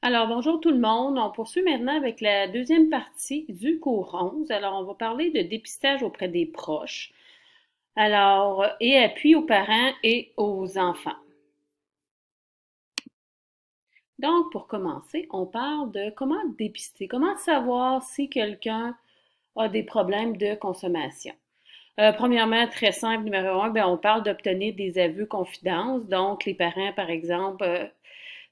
Alors, bonjour tout le monde. On poursuit maintenant avec la deuxième partie du cours 11. Alors, on va parler de dépistage auprès des proches. Alors, et appui aux parents et aux enfants. Donc, pour commencer, on parle de comment dépister, comment savoir si quelqu'un a des problèmes de consommation. Premièrement, très simple, numéro un, on parle d'obtenir des aveux confidences. Donc, les parents, par exemple,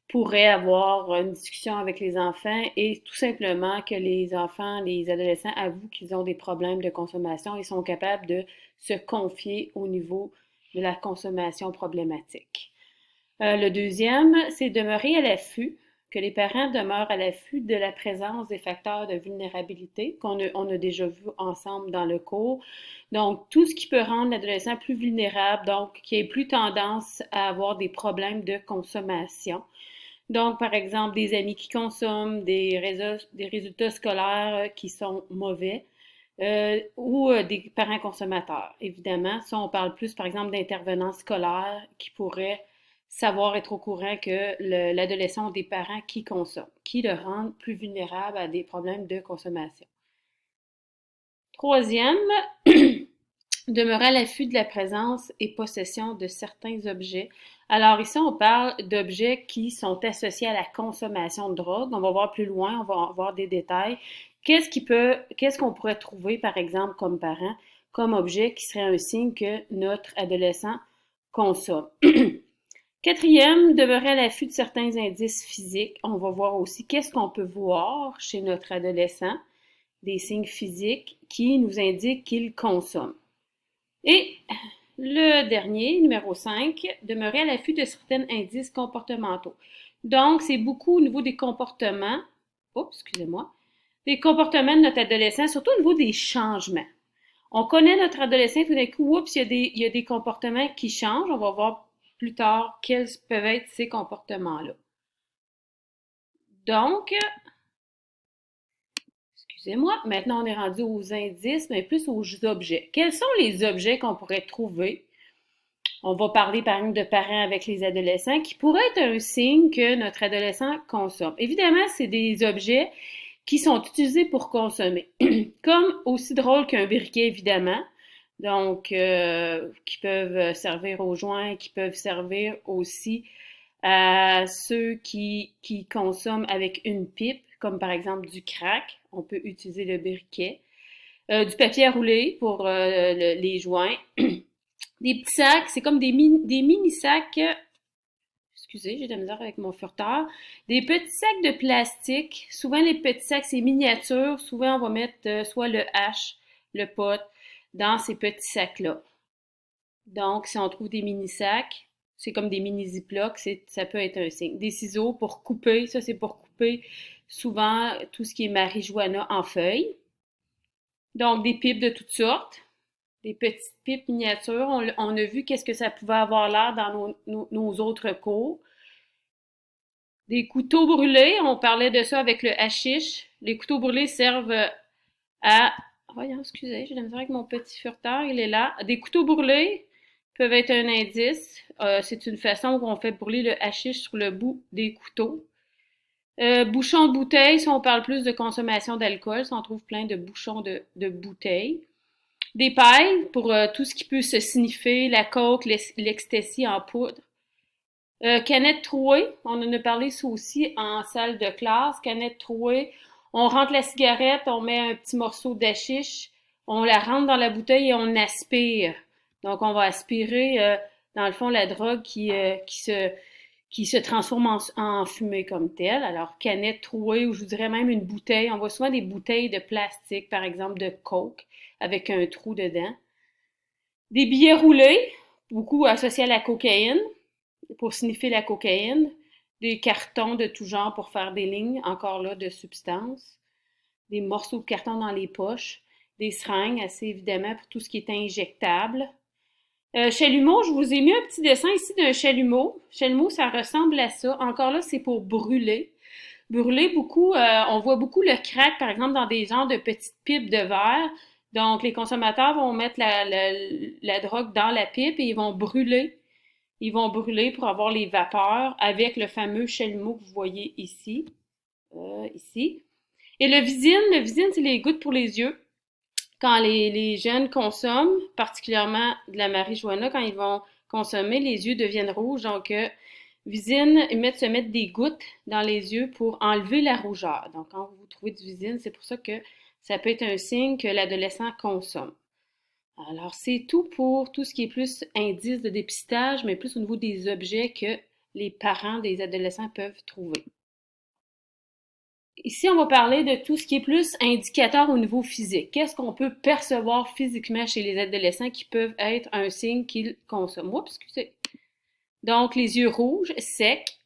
pourraient avoir une discussion avec les enfants et tout simplement que les enfants, les adolescents avouent qu'ils ont des problèmes de consommation et sont capables de se confier au niveau de la consommation problématique. Le deuxième, c'est demeurer à l'affût, que les parents demeurent à l'affût de la présence des facteurs de vulnérabilité qu'on a déjà vu ensemble dans le cours. Donc, tout ce qui peut rendre l'adolescent plus vulnérable, donc qui ait plus tendance à avoir des problèmes de consommation. Donc, par exemple, des amis qui consomment, des résultats scolaires qui sont mauvais ou des parents consommateurs. Évidemment, ça, on parle plus, par exemple, d'intervenants scolaires qui pourraient savoir être au courant que l'adolescent a des parents qui consomment, qui le rendent plus vulnérable à des problèmes de consommation. Troisième, demeurer à l'affût de la présence et possession de certains objets. Alors ici, on parle d'objets qui sont associés à la consommation de drogue. On va voir plus loin, on va voir des détails. Qu'est-ce qu'on pourrait trouver, par exemple, comme parent, comme objet qui serait un signe que notre adolescent consomme. Quatrième, demeurer à l'affût de certains indices physiques. On va voir aussi qu'est-ce qu'on peut voir chez notre adolescent, des signes physiques qui nous indiquent qu'il consomme. Et le dernier, numéro 5, demeurer à l'affût de certains indices comportementaux. Donc, c'est beaucoup au niveau des comportements, excusez-moi, des comportements de notre adolescent, surtout au niveau des changements. On connaît notre adolescent, tout d'un coup, il y a des comportements qui changent. On va voir plus tard quels peuvent être ces comportements-là. Donc, excusez-moi, maintenant on est rendu aux indices, mais plus aux objets. Quels sont les objets qu'on pourrait trouver? On va parler par exemple de parents avec les adolescents qui pourraient être un signe que notre adolescent consomme. Évidemment, c'est des objets qui sont utilisés pour consommer, comme aussi drôle qu'un briquet, évidemment. Donc, qui peuvent servir aux joints, qui peuvent servir aussi à ceux qui consomment avec une pipe, comme par exemple du crack. On peut utiliser le briquet. Du papier à rouler pour les joints. Des petits sacs, c'est comme des mini-sacs. Excusez, j'ai de la misère avec mon furteur. Des petits sacs de plastique. Souvent, les petits sacs, c'est miniature. Souvent, on va mettre soit le hache, le pot, dans ces petits sacs-là. Donc, si on trouve des mini-sacs, c'est comme des mini-ziplocs, ça peut être un signe. Des ciseaux pour couper, ça c'est pour couper souvent tout ce qui est marijuana en feuilles. Donc, des pipes de toutes sortes, des petites pipes miniatures. On a vu qu'est-ce que ça pouvait avoir l'air dans nos autres cours. Des couteaux brûlés, on parlait de ça avec le hashish. Les couteaux brûlés servent à... Voyons, excusez, j'ai de la misère avec mon petit furteur, il est là. Des couteaux brûlés peuvent être un indice. C'est une façon où on fait brûler le hashish sur le bout des couteaux. Bouchons de bouteilles, si on parle plus de consommation d'alcool, si on trouve plein de bouchons de bouteilles. Des pailles pour tout ce qui peut se sniffer, la coke, l'ecstasy en poudre. Canette trouée, on en a parlé ça aussi en salle de classe. Canette trouée, on rentre la cigarette, on met un petit morceau d'hachiche, on la rentre dans la bouteille et on aspire. Donc on va aspirer dans le fond la drogue qui se transforme en fumée comme telle. Alors canette trouée ou je vous dirais même une bouteille. On voit souvent des bouteilles de plastique, par exemple de coke, avec un trou dedans. Des billets roulés, beaucoup associés à la cocaïne pour sniffer la cocaïne, des cartons de tout genre pour faire des lignes, encore là, de substances, des morceaux de carton dans les poches, des seringues, assez évidemment, pour tout ce qui est injectable. Chalumeau, je vous ai mis un petit dessin ici d'un chalumeau. Chalumeau, ça ressemble à ça. Encore là, c'est pour brûler. Brûler beaucoup, on voit beaucoup le crack, par exemple, dans des genres de petites pipes de verre. Donc, les consommateurs vont mettre la drogue dans la pipe et ils vont brûler. Ils vont brûler pour avoir les vapeurs avec le fameux chalumeau que vous voyez ici. ici. Et le visine, c'est les gouttes pour les yeux. Quand les jeunes consomment, particulièrement de la marijuana, quand ils vont consommer, les yeux deviennent rouges. Donc, visine, se mettre des gouttes dans les yeux pour enlever la rougeur. Donc, quand vous trouvez du visine, c'est pour ça que ça peut être un signe que l'adolescent consomme. Alors, c'est tout pour tout ce qui est plus indice de dépistage, mais plus au niveau des objets que les parents des adolescents peuvent trouver. Ici, on va parler de tout ce qui est plus indicateur au niveau physique. Qu'est-ce qu'on peut percevoir physiquement chez les adolescents qui peuvent être un signe qu'ils consomment? Oups, excusez. Donc, les yeux rouges, secs.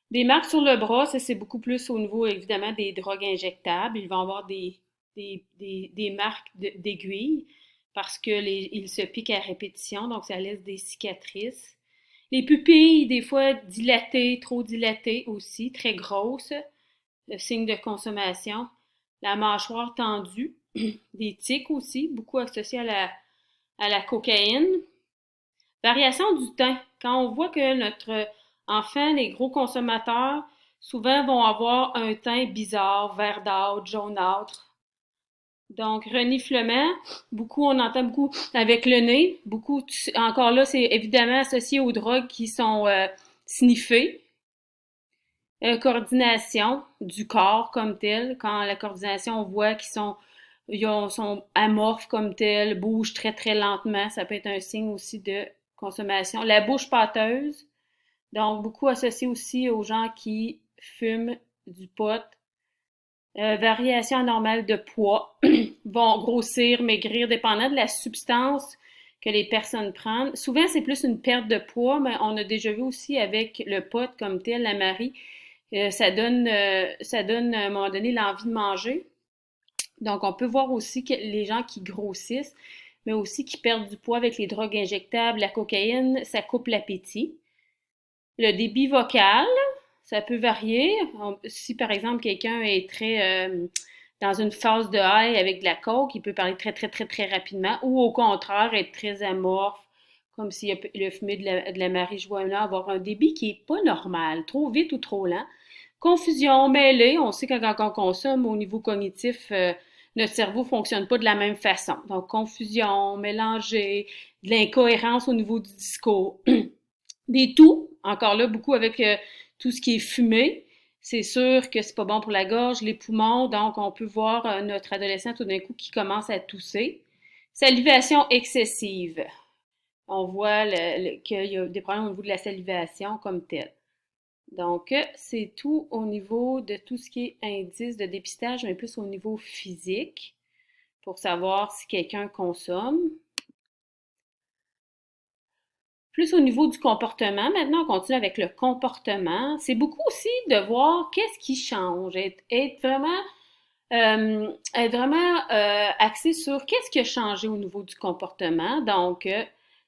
Des marques sur le bras, ça c'est beaucoup plus au niveau, évidemment, des drogues injectables. Ils vont avoir des marques d'aiguilles parce qu'ils se piquent à répétition, donc ça laisse des cicatrices. Les pupilles, des fois dilatées, trop dilatées aussi, très grosses, le signe de consommation. La mâchoire tendue, des tics aussi, beaucoup associés à la cocaïne. Variation du teint. Quand on voit que notre enfant, les gros consommateurs, souvent vont avoir un teint bizarre, verdâtre, jaunâtre. Donc, reniflement, beaucoup, on entend beaucoup avec le nez. Beaucoup, encore là, c'est évidemment associé aux drogues qui sont sniffées. Coordination du corps comme tel. Quand la coordination, on voit ils sont amorphes comme tel, bougent très très lentement. Ça peut être un signe aussi de consommation. La bouche pâteuse, donc beaucoup associé aussi aux gens qui fument du pot. Variation anormale de poids, vont grossir, maigrir, dépendant de la substance que les personnes prennent. Souvent, c'est plus une perte de poids, mais on a déjà vu aussi avec le pot comme tel, la Marie, ça donne à un moment donné l'envie de manger. Donc, on peut voir aussi que les gens qui grossissent, mais aussi qui perdent du poids avec les drogues injectables, la cocaïne, ça coupe l'appétit. Le débit vocal, ça peut varier. Si par exemple quelqu'un est très dans une phase de high avec de la coke, il peut parler très très très très rapidement, ou au contraire être très amorphe, comme s'il a fumé de la marijuana, avoir un débit qui est pas normal, trop vite ou trop lent. Confusion, mêlée, on sait que quand on consomme au niveau cognitif, notre cerveau fonctionne pas de la même façon. Donc confusion, mélangé, de l'incohérence au niveau du discours. Des toux, encore là, beaucoup avec tout ce qui est fumé. C'est sûr que c'est pas bon pour la gorge, les poumons, donc on peut voir notre adolescent tout d'un coup qui commence à tousser. Salivation excessive. On voit qu'il y a des problèmes au niveau de la salivation comme tel. Donc, c'est tout au niveau de tout ce qui est indice de dépistage, mais plus au niveau physique, pour savoir si quelqu'un consomme. Plus au niveau du comportement, maintenant on continue avec le comportement. C'est beaucoup aussi de voir qu'est-ce qui change, être vraiment axé sur qu'est-ce qui a changé au niveau du comportement. Donc,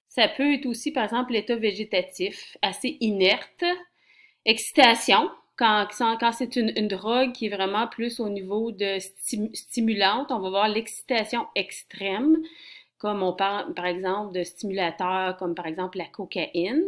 ça peut être aussi, par exemple, l'état végétatif, assez inerte, excitation, quand c'est une drogue qui est vraiment plus au niveau de stimulante, on va voir l'excitation extrême, comme on parle par exemple de stimulateurs comme par exemple la cocaïne,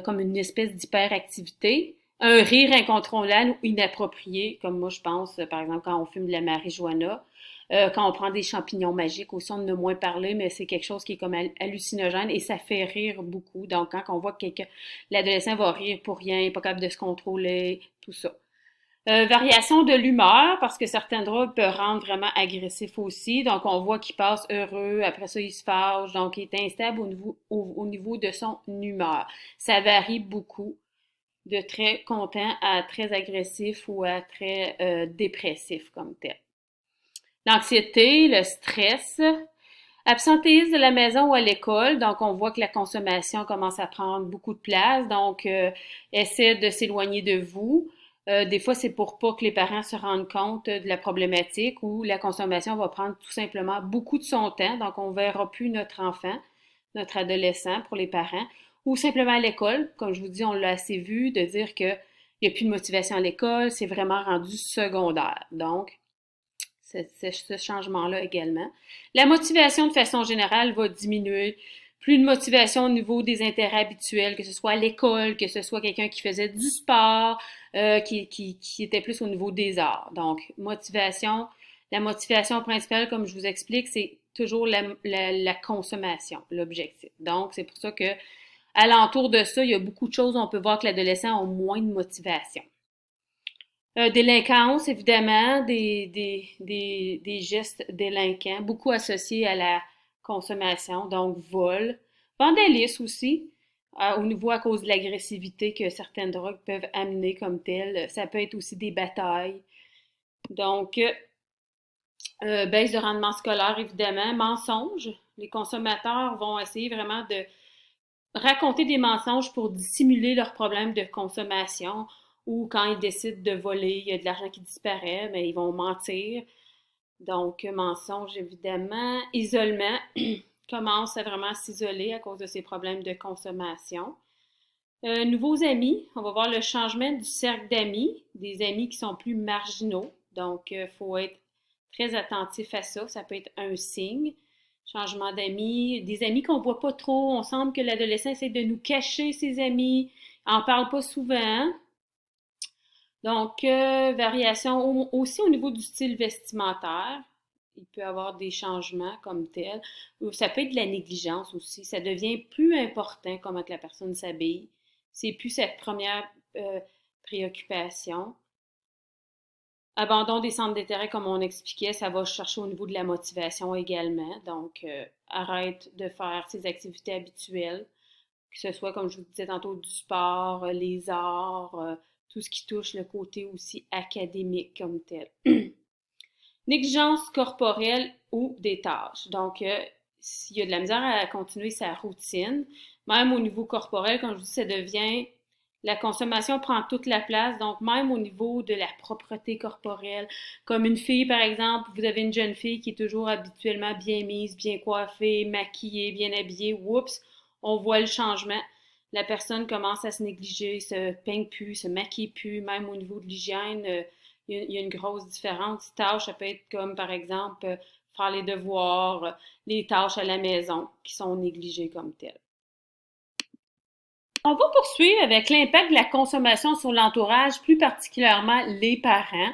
comme une espèce d'hyperactivité. Un rire incontrôlable ou inapproprié, comme moi je pense par exemple quand on fume de la marijuana. Quand on prend des champignons magiques, aussi on en a moins parlé, mais c'est quelque chose qui est comme hallucinogène et ça fait rire beaucoup. Donc quand on voit que l'adolescent va rire pour rien, pas capable de se contrôler, tout ça. Variation de l'humeur, parce que certaines drogues peuvent rendre vraiment agressif aussi. Donc, on voit qu'il passe heureux, après ça, il se fâche. Donc, il est instable au niveau de son humeur. Ça varie beaucoup de très content à très agressif ou à très dépressif comme tel. L'anxiété, le stress, absentéisme de la maison ou à l'école, donc on voit que la consommation commence à prendre beaucoup de place, donc essaie de s'éloigner de vous. Des fois, c'est pour pas que les parents se rendent compte de la problématique ou la consommation va prendre tout simplement beaucoup de son temps, donc on verra plus notre enfant, notre adolescent pour les parents, ou simplement à l'école, comme je vous dis, on l'a assez vu, de dire que il n'y a plus de motivation à l'école, c'est vraiment rendu secondaire. Donc, ce changement-là également. La motivation, de façon générale, va diminuer. Plus de motivation au niveau des intérêts habituels, que ce soit à l'école, que ce soit quelqu'un qui faisait du sport, qui était plus au niveau des arts. Donc, la motivation principale, comme je vous explique, c'est toujours la consommation, l'objectif. Donc, c'est pour ça que alentour de ça, il y a beaucoup de choses, on peut voir que l'adolescent a moins de motivation. Délinquance, évidemment, des gestes délinquants, beaucoup associés à la consommation, donc vol. Vandalisme aussi, au niveau à cause de l'agressivité que certaines drogues peuvent amener comme telles. Ça peut être aussi des batailles. Donc, baisse de rendement scolaire, évidemment. Mensonges. Les consommateurs vont essayer vraiment de raconter des mensonges pour dissimuler leurs problèmes de consommation ou quand ils décident de voler, il y a de l'argent qui disparaît, mais ils vont mentir. Donc, mensonge, évidemment. Isolement, commence à vraiment s'isoler à cause de ses problèmes de consommation. Nouveaux amis, on va voir le changement du cercle d'amis, des amis qui sont plus marginaux. Donc, il faut être très attentif à ça. Ça peut être un signe. Changement d'amis, des amis qu'on voit pas trop. On semble que l'adolescent essaie de nous cacher ses amis. On en parle pas souvent. Donc, variation aussi au niveau du style vestimentaire. Il peut y avoir des changements comme tel. Ça peut être de la négligence aussi. Ça devient plus important comment que la personne s'habille. C'est plus cette première préoccupation. Abandon des centres d'intérêt, comme on expliquait, ça va chercher au niveau de la motivation également. Donc, arrête de faire ses activités habituelles, que ce soit, comme je vous disais tantôt, du sport, les arts, tout ce qui touche le côté aussi académique comme tel. Négligence corporelle ou des tâches. Donc, s'il y a de la misère à continuer sa routine, même au niveau corporel, comme je vous dis, ça devient la consommation prend toute la place, donc même au niveau de la propreté corporelle, comme une fille par exemple, vous avez une jeune fille qui est toujours habituellement bien mise, bien coiffée, maquillée, bien habillée, oups, on voit le changement. La personne commence à se négliger, se peigne plus, se maquille plus, même au niveau de l'hygiène, il y a une grosse différence. Tâches, ça peut être comme par exemple faire les devoirs, les tâches à la maison qui sont négligées comme telles. On va poursuivre avec l'impact de la consommation sur l'entourage, plus particulièrement les parents.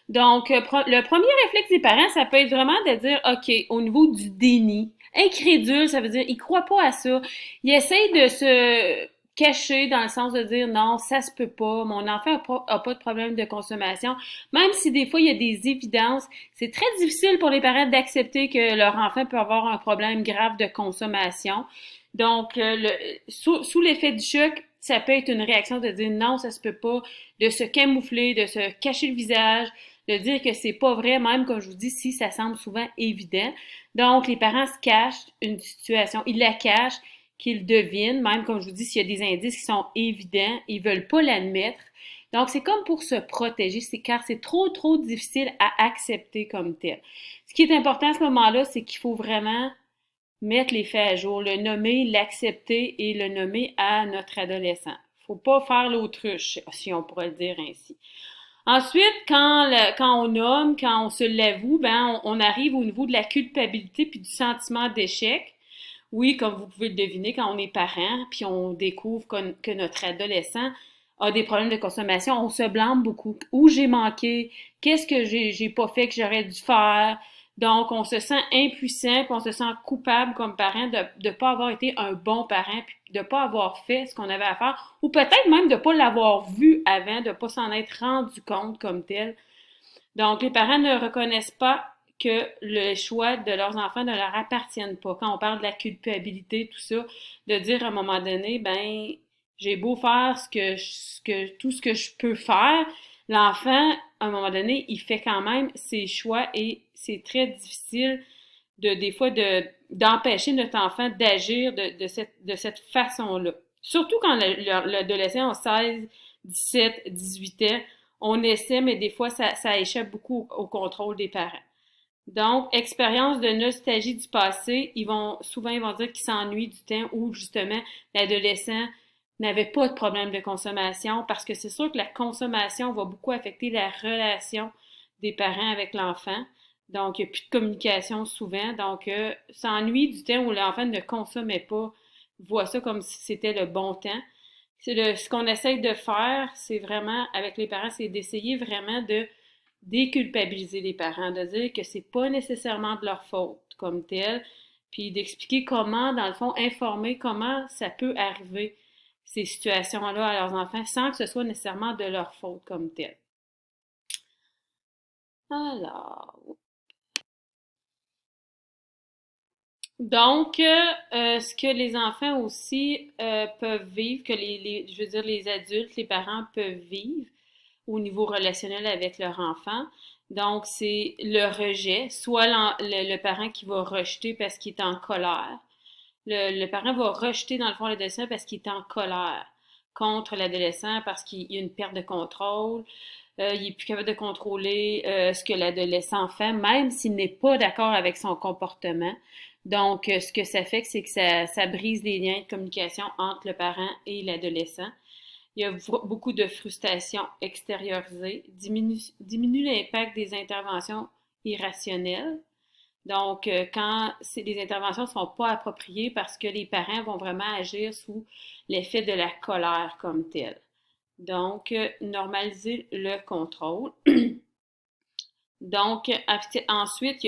Donc, le premier réflexe des parents, ça peut être vraiment de dire, OK, au niveau du déni, incrédule, ça veut dire, ils croient pas à ça. Ils essayent de se cacher dans le sens de dire, non, ça se peut pas, mon enfant a pas de problème de consommation. Même si des fois, il y a des évidences, c'est très difficile pour les parents d'accepter que leur enfant peut avoir un problème grave de consommation. Donc, sous l'effet du choc, ça peut être une réaction de dire non, ça se peut pas, de se camoufler, de se cacher le visage, de dire que c'est pas vrai, même comme je vous dis, si ça semble souvent évident. Donc, les parents se cachent une situation, ils la cachent, qu'ils devinent, même comme je vous dis, s'il y a des indices qui sont évidents, ils veulent pas l'admettre. Donc, c'est comme pour se protéger, car c'est trop, trop difficile à accepter comme tel. Ce qui est important à ce moment-là, c'est qu'il faut vraiment mettre les faits à jour, le nommer, l'accepter et le nommer à notre adolescent. Faut pas faire l'autruche, si on pourrait le dire ainsi. Ensuite, quand on nomme, quand on se l'avoue, ben on arrive au niveau de la culpabilité puis du sentiment d'échec. Oui, comme vous pouvez le deviner, quand on est parent puis on découvre que notre adolescent a des problèmes de consommation, on se blâme beaucoup. Où j'ai manqué? Qu'est-ce que j'ai pas fait que j'aurais dû faire? Donc, on se sent impuissant, puis on se sent coupable comme parent de ne pas avoir été un bon parent, puis de ne pas avoir fait ce qu'on avait à faire, ou peut-être même de ne pas l'avoir vu avant, de ne pas s'en être rendu compte comme tel. Donc, les parents ne reconnaissent pas que le choix de leurs enfants ne leur appartiennent pas. Quand on parle de la culpabilité, tout ça, de dire à un moment donné, ben, j'ai beau faire tout ce que je peux faire, l'enfant, à un moment donné, il fait quand même ses choix et c'est très difficile des fois d'empêcher notre enfant d'agir de cette façon-là. Surtout quand l'adolescent a 16, 17, 18 ans, on essaie, mais des fois, ça échappe beaucoup au contrôle des parents. Donc, expérience de nostalgie du passé, souvent, ils vont dire qu'ils s'ennuient du temps où, justement, l'adolescent n'avait pas de problème de consommation parce que c'est sûr que la consommation va beaucoup affecter la relation des parents avec l'enfant. Donc, il n'y a plus de communication souvent. Donc, s'ennuie du temps où l'enfant ne consommait pas, voit ça comme si c'était le bon temps. Ce qu'on essaye de faire, c'est vraiment, avec les parents, c'est d'essayer vraiment de déculpabiliser les parents, de dire que c'est pas nécessairement de leur faute comme tel, puis d'expliquer comment, dans le fond, informer comment ça peut arriver, ces situations-là à leurs enfants, sans que ce soit nécessairement de leur faute comme tel. Alors, donc, ce que les enfants aussi peuvent vivre, que je veux dire, les adultes, les parents peuvent vivre au niveau relationnel avec leur enfant. Donc, c'est le rejet, soit le parent qui va rejeter parce qu'il est en colère. Le parent va rejeter, dans le fond, l'adolescent parce qu'il est en colère contre l'adolescent, parce qu'il y a une perte de contrôle. Il est plus capable de contrôler ce que l'adolescent fait, même s'il n'est pas d'accord avec son comportement. Donc, ce que ça fait, c'est que ça brise les liens de communication entre le parent et l'adolescent. Il y a beaucoup de frustration extériorisée, diminue l'impact des interventions irrationnelles. Donc, quand les interventions ne sont pas appropriées parce que les parents vont vraiment agir sous l'effet de la colère comme telle. Donc, normaliser le contrôle. Donc, ensuite,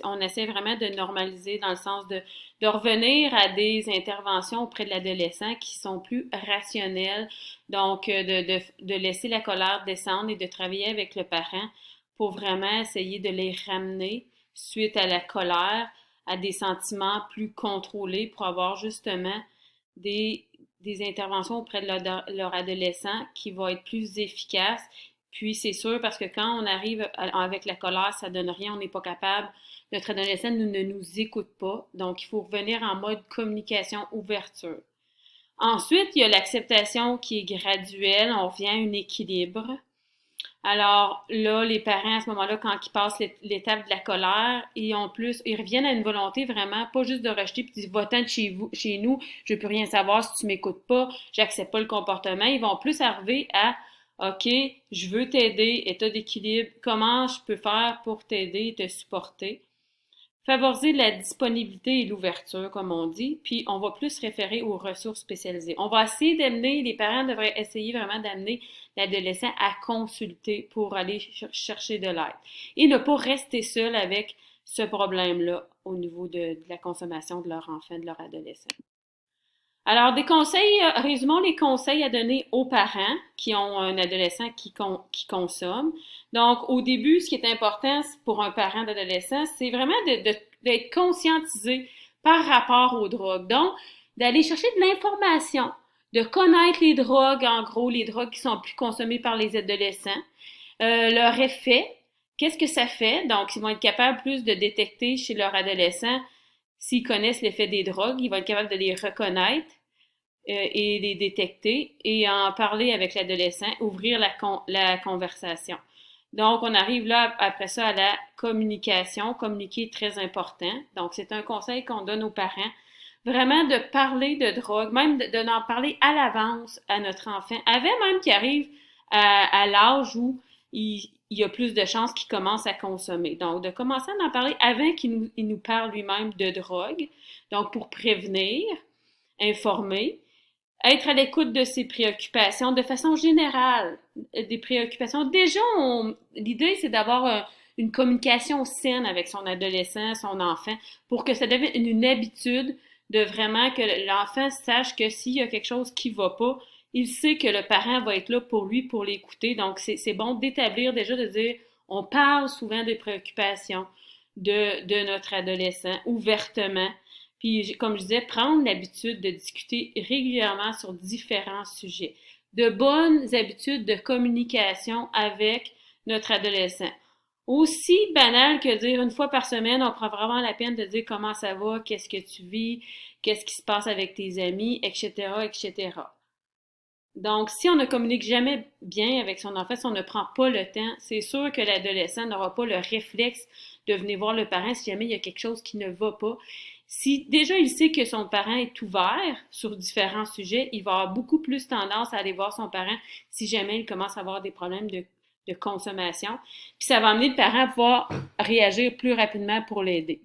on essaie vraiment de normaliser dans le sens de revenir à des interventions auprès de l'adolescent qui sont plus rationnelles. Donc, de laisser la colère descendre et de travailler avec le parent pour vraiment essayer de les ramener suite à la colère à des sentiments plus contrôlés pour avoir justement des, des interventions auprès de leur adolescent qui vont être plus efficaces. Puis c'est sûr parce que quand on arrive avec la colère, ça donne rien, on n'est pas capable. Notre adolescent ne nous écoute pas. Donc, il faut revenir en mode communication, ouverture. Ensuite, il y a l'acceptation qui est graduelle. On revient à un équilibre. Alors là, les parents, à ce moment-là, quand ils passent l'étape de la colère, ils reviennent à une volonté vraiment, pas juste de rejeter puis de dire va-t'en de chez nous, je veux plus rien savoir si tu m'écoutes pas, j'accepte pas le comportement. Ils vont plus arriver à OK, je veux t'aider, état d'équilibre, comment je peux faire pour t'aider et te supporter. Favoriser la disponibilité et l'ouverture, comme on dit, puis on va plus se référer aux ressources spécialisées. On va essayer d'amener, les parents devraient essayer vraiment d'amener l'adolescent à consulter pour aller chercher de l'aide et ne pas rester seul avec ce problème-là au niveau de la consommation de leur enfant, de leur adolescent. Alors, des conseils, résumons les conseils à donner aux parents qui ont un adolescent qui consomme. Donc, au début, ce qui est important pour un parent d'adolescent, c'est vraiment d'être conscientisé par rapport aux drogues. Donc, d'aller chercher de l'information, de connaître les drogues, en gros, les drogues qui sont plus consommées par les adolescents, leur effet, qu'est-ce que ça fait? Donc, ils vont être capables plus de détecter chez leurs adolescents s'ils connaissent l'effet des drogues, ils vont être capables de les reconnaître et les détecter et en parler avec l'adolescent, ouvrir la conversation. Donc, on arrive là, après ça, à la communication. Communiquer est très important. Donc, c'est un conseil qu'on donne aux parents. Vraiment de parler de drogue, même d'en parler à l'avance à notre enfant, avant même qu'il arrive à l'âge où il y a plus de chances qu'il commence à consommer. Donc, de commencer à en parler avant il nous parle lui-même de drogue. Donc, pour prévenir, informer, être à l'écoute de ses préoccupations de façon générale, des préoccupations. Déjà, l'idée, c'est d'avoir une communication saine avec son adolescent, son enfant, pour que ça devienne une habitude de vraiment que l'enfant sache que s'il y a quelque chose qui va pas, il sait que le parent va être là pour lui, pour l'écouter. Donc, c'est bon d'établir déjà, de dire, on parle souvent des préoccupations de notre adolescent ouvertement. Puis, comme je disais, prendre l'habitude de discuter régulièrement sur différents sujets. De bonnes habitudes de communication avec notre adolescent. Aussi banal que dire une fois par semaine, on prend vraiment la peine de dire comment ça va, qu'est-ce que tu vis, qu'est-ce qui se passe avec tes amis, etc., etc. Donc, si on ne communique jamais bien avec son enfant, si on ne prend pas le temps, c'est sûr que l'adolescent n'aura pas le réflexe de venir voir le parent si jamais il y a quelque chose qui ne va pas. Si déjà il sait que son parent est ouvert sur différents sujets, il va avoir beaucoup plus tendance à aller voir son parent si jamais il commence à avoir des problèmes de consommation. Puis ça va amener le parent à pouvoir réagir plus rapidement pour l'aider.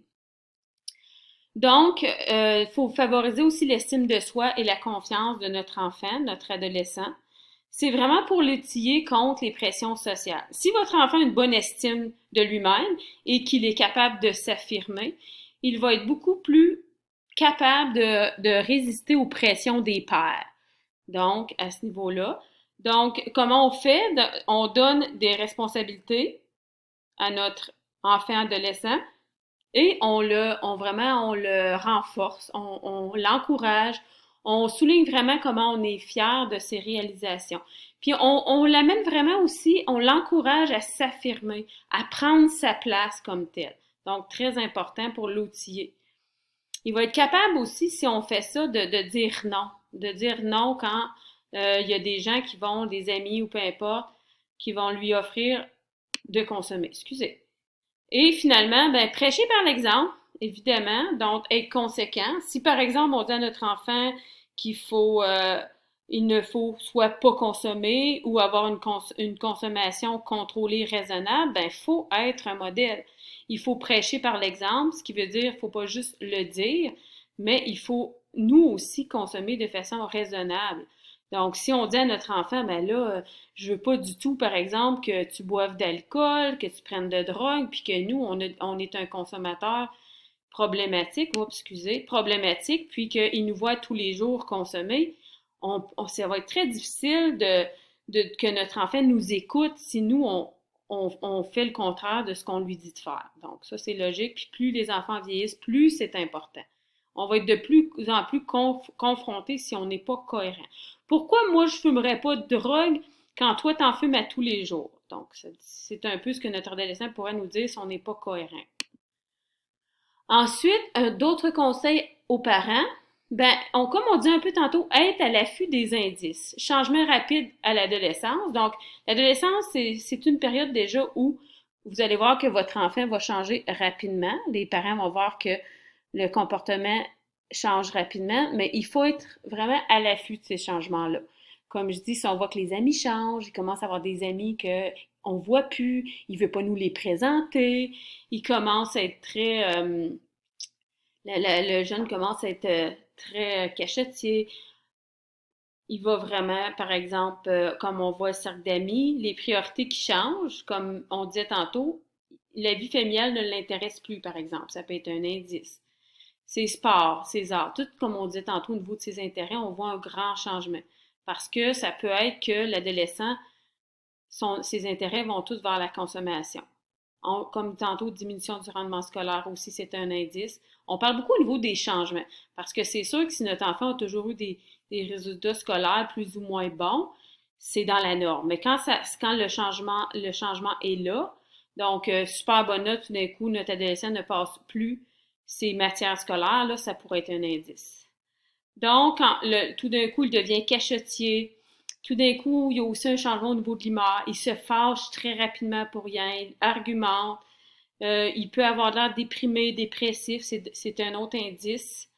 Donc, il faut favoriser aussi l'estime de soi et la confiance de notre enfant, notre adolescent. C'est vraiment pour l'outiller contre les pressions sociales. Si votre enfant a une bonne estime de lui-même et qu'il est capable de s'affirmer, il va être beaucoup plus capable de résister aux pressions des pairs. Donc, à ce niveau-là. Donc, comment on fait? On donne des responsabilités à notre enfant adolescent et on le renforce, on l'encourage, on souligne vraiment comment on est fier de ses réalisations. Puis on l'amène vraiment aussi, on l'encourage à s'affirmer, à prendre sa place comme tel. Donc, très important pour l'outiller. Il va être capable aussi, si on fait ça, de dire non quand il y a des gens qui vont, des amis ou peu importe, qui vont lui offrir de consommer. Excusez. Et finalement, ben, prêcher par l'exemple, évidemment, donc être conséquent. Si par exemple on dit à notre enfant qu'il faut, il ne faut soit pas consommer ou avoir une consommation contrôlée raisonnable, ben, il faut être un modèle. Il faut prêcher par l'exemple, ce qui veut dire qu'il ne faut pas juste le dire, mais il faut nous aussi consommer de façon raisonnable. Donc, si on dit à notre enfant, ben là, je veux pas du tout, par exemple, que tu boives d'alcool, que tu prennes de drogue, puis que nous, on est un consommateur problématique, oups, excusez, problématique, puis qu'il nous voit tous les jours consommer, ça va être très difficile que notre enfant nous écoute si nous, on fait le contraire de ce qu'on lui dit de faire. Donc, ça, c'est logique. Puis plus les enfants vieillissent, plus c'est important. On va être de plus en plus confrontés si on n'est pas cohérent. Pourquoi moi, je ne fumerais pas de drogue quand toi, t'en fumes à tous les jours? Donc, c'est un peu ce que notre adolescent pourrait nous dire si on n'est pas cohérent. Ensuite, d'autres conseils aux parents, ben, comme on dit un peu tantôt, être à l'affût des indices. Changement rapide à l'adolescence. Donc, l'adolescence, c'est une période déjà où vous allez voir que votre enfant va changer rapidement. Les parents vont voir que le comportement change rapidement, mais il faut être vraiment à l'affût de ces changements-là. Comme je dis, si on voit que les amis changent, il commence à avoir des amis que on voit plus, il veut pas nous les présenter, il commence à être très le jeune commence à être très cachetier. Il va vraiment, par exemple, comme on voit le cercle d'amis, les priorités qui changent, comme on disait tantôt, la vie familiale ne l'intéresse plus, par exemple. Ça peut être un indice. Ses sports, ses arts, tout comme on disait tantôt au niveau de ses intérêts, on voit un grand changement. Parce que ça peut être que l'adolescent, ses intérêts vont tous vers la consommation. Comme tantôt, diminution du rendement scolaire aussi, c'est un indice. On parle beaucoup au niveau des changements, parce que c'est sûr que si notre enfant a toujours eu des résultats scolaires plus ou moins bons, c'est dans la norme. Mais quand le changement est là, donc super bonne note, tout d'un coup, notre adolescent ne passe plus ses matières scolaires, là, ça pourrait être un indice. Donc, tout d'un coup, il devient cachetier. Tout d'un coup, il y a aussi un changement au niveau de l'humeur. Il se fâche très rapidement pour rien. Il argumente. Il peut avoir l'air déprimé, dépressif. C'est un autre indice.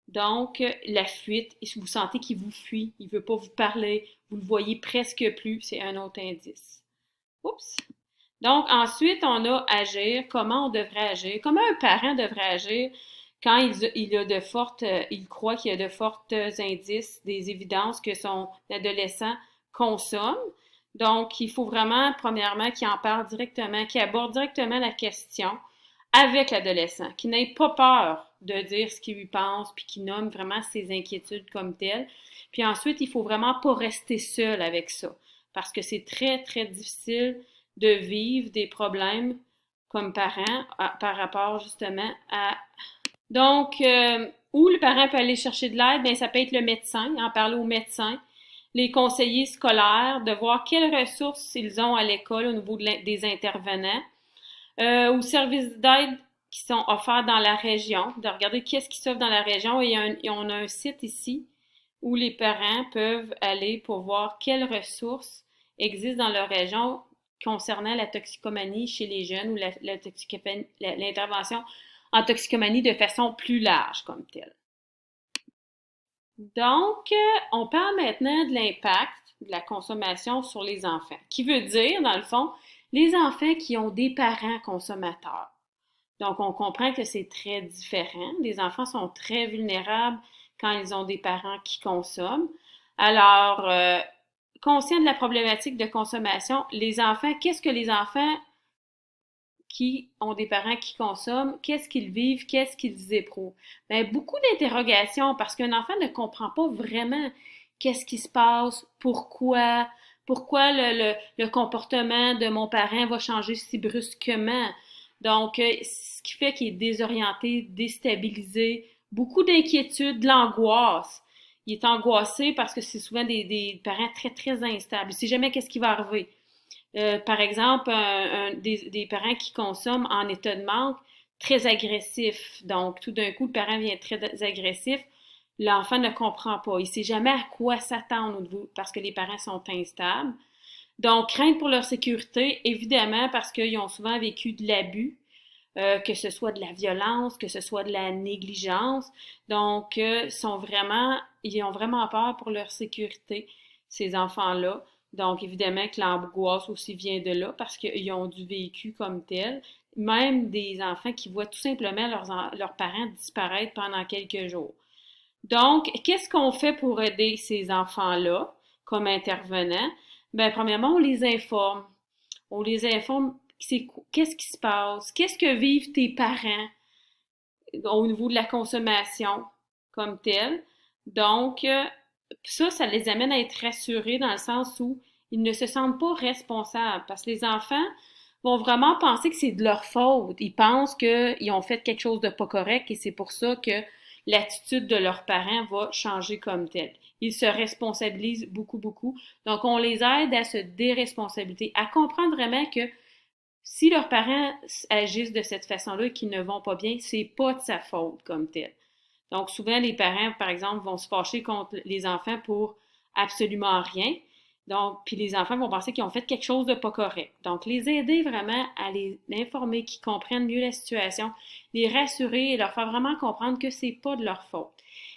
Donc, la fuite. Vous sentez qu'il vous fuit. Il ne veut pas vous parler. Vous le voyez presque plus. C'est un autre indice. Oups. Donc, ensuite, on a agir. Comment on devrait agir? Comment un parent devrait agir quand il croit qu'il y a de forts indices, des évidences que son adolescent consomme. Donc, il faut vraiment, premièrement, qu'il en parle directement, qu'il aborde directement la question avec l'adolescent, qu'il n'ait pas peur de dire ce qu'il lui pense, puis qu'il nomme vraiment ses inquiétudes comme telles. Puis ensuite, il faut vraiment pas rester seul avec ça, parce que c'est très, très difficile de vivre des problèmes comme parent par rapport justement à donc, où le parent peut aller chercher de l'aide, bien, ça peut être le médecin, en parler au médecin, les conseillers scolaires, de voir quelles ressources ils ont à l'école au niveau des intervenants, aux services d'aide qui sont offerts dans la région, de regarder qu'est-ce qui s'offre dans la région. Et on a un site ici où les parents peuvent aller pour voir quelles ressources existent dans leur région concernant la toxicomanie chez les jeunes ou l'intervention en toxicomanie de façon plus large comme telle. Donc, on parle maintenant de l'impact de la consommation sur les enfants, qui veut dire, dans le fond, les enfants qui ont des parents consommateurs. Donc, on comprend que c'est très différent. Les enfants sont très vulnérables quand ils ont des parents qui consomment. Alors, conscients de la problématique de consommation, les enfants, qu'est-ce que les enfants qui ont des parents qui consomment, qu'est-ce qu'ils vivent, qu'est-ce qu'ils éprouvent? Bien, beaucoup d'interrogations parce qu'un enfant ne comprend pas vraiment qu'est-ce qui se passe, pourquoi le comportement de mon parent va changer si brusquement. Donc, ce qui fait qu'il est désorienté, déstabilisé, beaucoup d'inquiétude, de l'angoisse. Il est angoissé parce que c'est souvent des parents très, très instables. Il ne sait jamais qu'est-ce qui va arriver. Par exemple, des parents qui consomment en état de manque, très agressif. Donc, tout d'un coup, le parent vient très agressif. L'enfant ne comprend pas. Il ne sait jamais à quoi s'attendre parce que les parents sont instables. Donc, crainte pour leur sécurité, évidemment, parce qu'ils ont souvent vécu de l'abus, que ce soit de la violence, que ce soit de la négligence. Donc, ils ont vraiment peur pour leur sécurité, ces enfants-là. Donc, évidemment que l'angoisse aussi vient de là parce qu'ils ont du vécu comme tel. Même des enfants qui voient tout simplement leurs parents disparaître pendant quelques jours. Donc, qu'est-ce qu'on fait pour aider ces enfants-là comme intervenants? Ben, premièrement, on les informe. On les informe qu'est-ce qui se passe, qu'est-ce que vivent tes parents au niveau de la consommation comme telle. Donc, ça les amène à être rassurés dans le sens où ils ne se sentent pas responsables parce que les enfants vont vraiment penser que c'est de leur faute. Ils pensent qu'ils ont fait quelque chose de pas correct et c'est pour ça que l'attitude de leurs parents va changer comme telle. Ils se responsabilisent beaucoup, beaucoup. Donc, on les aide à se déresponsabiliser, à comprendre vraiment que si leurs parents agissent de cette façon-là et qu'ils ne vont pas bien, c'est pas de sa faute comme tel. Donc, souvent, les parents, par exemple, vont se fâcher contre les enfants pour absolument rien. Donc, puis les enfants vont penser qu'ils ont fait quelque chose de pas correct. Donc, les aider vraiment à les informer, qu'ils comprennent mieux la situation, les rassurer et leur faire vraiment comprendre que c'est pas de leur faute.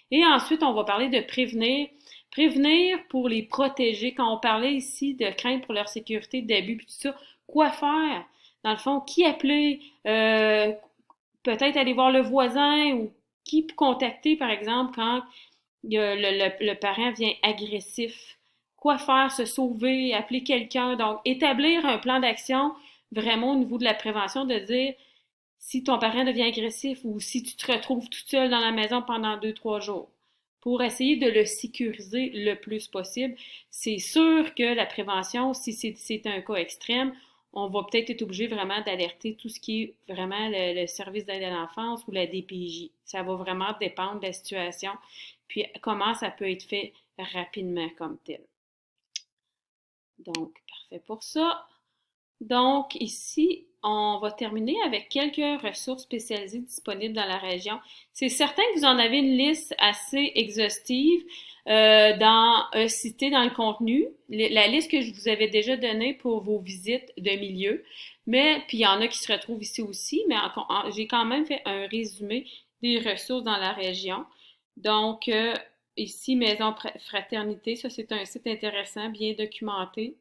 Et ensuite, on va parler de prévenir. Prévenir pour les protéger. Quand on parlait ici de crainte pour leur sécurité, d'abus, puis tout ça, quoi faire? Dans le fond, qui appeler? Peut-être aller voir le voisin ou qui contacter, par exemple, quand le parent vient agressif. Quoi faire? Se sauver, appeler quelqu'un. Donc, établir un plan d'action vraiment au niveau de la prévention, de dire si ton parent devient agressif ou si tu te retrouves toute seule dans la maison pendant 2, 3 jours pour essayer de le sécuriser le plus possible. C'est sûr que la prévention, si c'est un cas extrême, on va peut-être être obligé vraiment d'alerter tout ce qui est vraiment le service d'aide à l'enfance ou la DPJ. Ça va vraiment dépendre de la situation, puis comment ça peut être fait rapidement comme tel. Donc, parfait pour ça. Donc, ici, on va terminer avec quelques ressources spécialisées disponibles dans la région. C'est certain que vous en avez une liste assez exhaustive citée dans le contenu. La liste que je vous avais déjà donnée pour vos visites de milieu. Mais, puis il y en a qui se retrouvent ici aussi, mais j'ai quand même fait un résumé des ressources dans la région. Donc, ici, Maison Fraternité, ça c'est un site intéressant, bien documenté.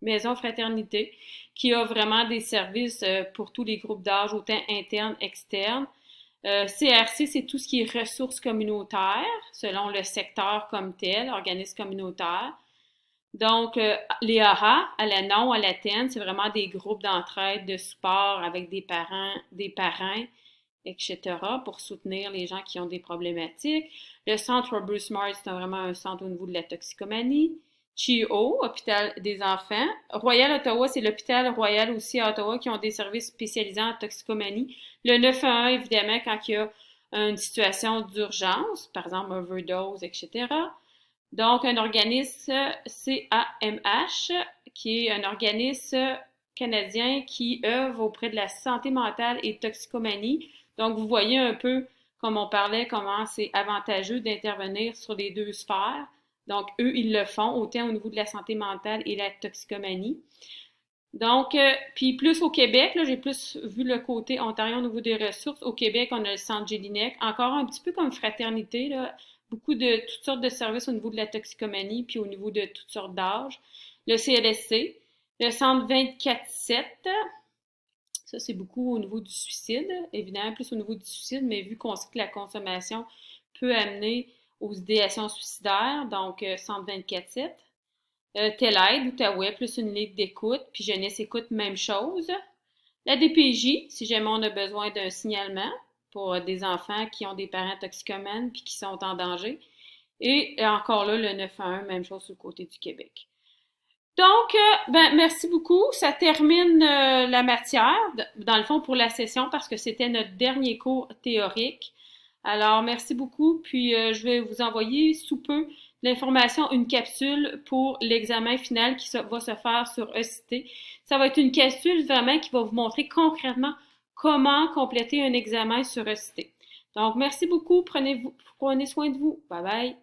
Maison Fraternité, qui a vraiment des services pour tous les groupes d'âge, autant internes, externes. CRC, c'est tout ce qui est ressources communautaires, selon le secteur comme tel, organisme communautaire. Donc, les AHA, à la non, à l'Athènes, c'est vraiment des groupes d'entraide, de support avec des parrains, etc., pour soutenir les gens qui ont des problématiques. Le centre Robert Smart, c'est vraiment un centre au niveau de la toxicomanie. CHIO, Hôpital des enfants. Royal Ottawa, c'est l'hôpital royal aussi à Ottawa qui ont des services spécialisés en toxicomanie. Le 911, évidemment, quand il y a une situation d'urgence, par exemple overdose, etc. Donc, un organisme CAMH, qui est un organisme canadien qui œuvre auprès de la santé mentale et toxicomanie. Donc, vous voyez un peu, comme on parlait, comment c'est avantageux d'intervenir sur les deux sphères. Donc, eux, ils le font, autant au niveau de la santé mentale et la toxicomanie. Donc, puis plus au Québec, là, j'ai plus vu le côté Ontario au niveau des ressources. Au Québec, on a le Centre Gélinec, encore un petit peu comme Fraternité, là, beaucoup de toutes sortes de services au niveau de la toxicomanie, puis au niveau de toutes sortes d'âges. Le CLSC, le Centre 24/7, Ça, c'est beaucoup au niveau du suicide, évidemment, plus au niveau du suicide, mais vu qu'on sait que la consommation peut amener aux idéations suicidaires, donc centre 24/7. Telaide, Outaouais, plus une ligue d'écoute, puis Jeunesse Écoute, même chose. La DPJ, si jamais on a besoin d'un signalement pour des enfants qui ont des parents toxicomanes puis qui sont en danger. Et encore là, le 911, même chose sur le côté du Québec. Donc, merci beaucoup. Ça termine la matière, dans le fond, pour la session, parce que c'était notre dernier cours théorique. Alors, merci beaucoup. Puis, je vais vous envoyer sous peu l'information, une capsule pour l'examen final qui va se faire sur ECT. Ça va être une capsule vraiment qui va vous montrer concrètement comment compléter un examen sur ECT. Donc, merci beaucoup. Prenez soin de vous. Bye bye.